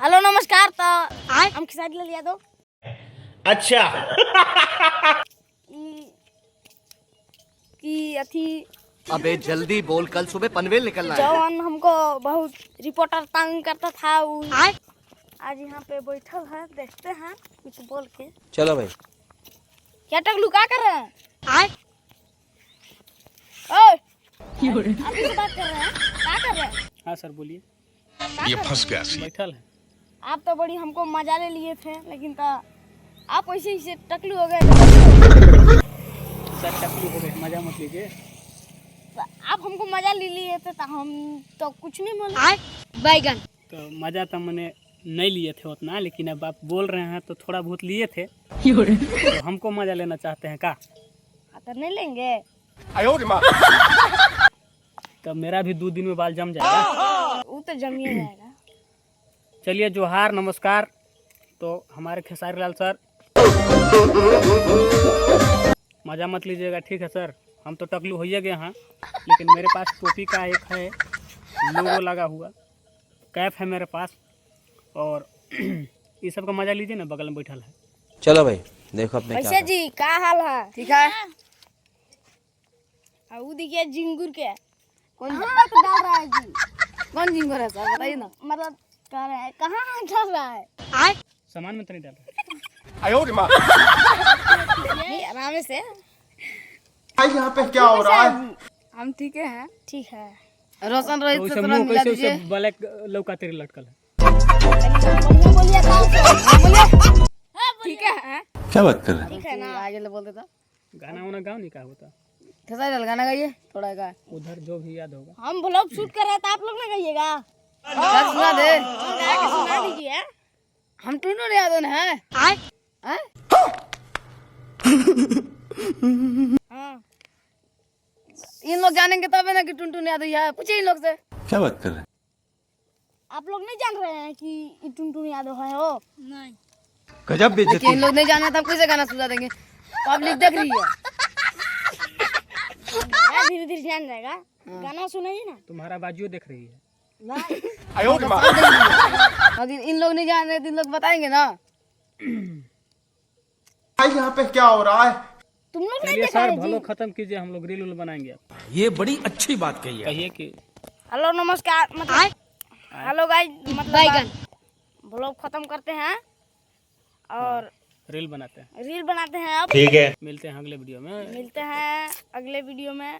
Hello नमस्कार। तो हम खिसारी ले लिया दो। अच्छा कि अथी अबे जल्दी बोल, कल सुबह पनवेल निकलना है। जवान हमको बहुत रिपोर्टर तंग करता था वो आज यहाँ पे बैठल है, देखते हैं कुछ बोल के। चलो भाई। क्या टकलू क्या कर रहे हैं? ओए आप किस बात कर रहे हैं? क्या कर रहे हैं? हाँ सर बोलिए। ये फंस गया बैठल है। आप तो बड़ी हमको मजा ले लिए थे, लेकिन तो आप ऐसे ही से टकलू हो गए। सर टकलू हो गए, मजा मत लीजिए। आप हमको मजा ले लिए थे तो हम तो कुछ नहीं बोले। बैगन तो मजा तो मैंने नहीं लिए थे उतना, लेकिन अब आप बोल रहे हैं तो थोड़ा बहुत लिए थे। तो हमको मजा लेना चाहते हैं का? तो नहीं लेंगे। तो मेरा भी 2 दिन में बाल जम जाएगा। वो तो जमिए जाएगा। चलिए जोहार नमस्कार। तो हमारे खेसारी लाल सर मजा मत लीजिएगा, ठीक है सर? हम तो टकलू हो ही गए हैं, लेकिन मेरे पास टोपी का एक है लोगो लगा हुआ, कैप है मेरे पास, और ये सब का मजा लीजिए ना, बगल में बैठल है। चलो भाई देखो अपने वैसे जी क्या हाल है? ठीक है। वो देखिए झिंगुर के कौन बात डाल रहा है जी? कौन झिंगुर है सर बताइए ना। मतलब कह रहे हैं कहाँ डाल रहा है? सामान में तो नहीं डाल रहा। नहीं, आराम से। यहाँ पे क्या हो रहा है? हम ठीक है। ठीक है। रोशन रोहित तो से उसे थोड़ा मुंह मिला कैसे उसे दीजिए। ब्लैक लौका तेरे लटकल है। बोलिए बोलिए। ठीक है। क्या बात कर रहे हैं? ठीक है ना, आगे ले बोल देता। गाना वाना गाओ नहीं, क्या होता कैसा चल गाना गाइए थोड़ा का। उधर जो भी याद होगा। हम ब्लॉग शूट कर रहे हैं तो आप लोग ना गाइएगा। सुना दे, गा के सुना दीजिए। हम टुनटुन यादव ने हैं। हाँ इन लोग जानेंगे तब है ना कि टुनटुन यादव है। पूछिए इन लोग से। क्या बात कर रहे हैं? आप लोग नहीं जान रहे हैं कि ये टुनटुन यादव है? हो नहीं, गजब बेइज्जती। इन लोग नहीं जाने तब कैसे गाना सुना देंगे? पब्लिक देख रही है, धीरे धीरे जान जाएगा। गाना सुनाइए ना। तुम्हारा बाजियो देख रही है। अगर इन लोग नहीं जान रहे तो इन लोग बताएंगे ना। यहाँ पे क्या हो रहा है? तुम लोग नहीं चलिए देखा सर है भलो जी। खत्म कीजिए, हम लोग रील उल बनाएंगे। अब ये बड़ी अच्छी बात कही है। कहिए कि हेलो नमस्कार। मतलब हेलो गाइस, मतलब ब्लॉग खत्म करते हैं और रील बनाते हैं। रील बनाते हैं। अब ठीक है। मिलते हैं अगले वीडियो में। मिलते हैं अगले वीडियो में।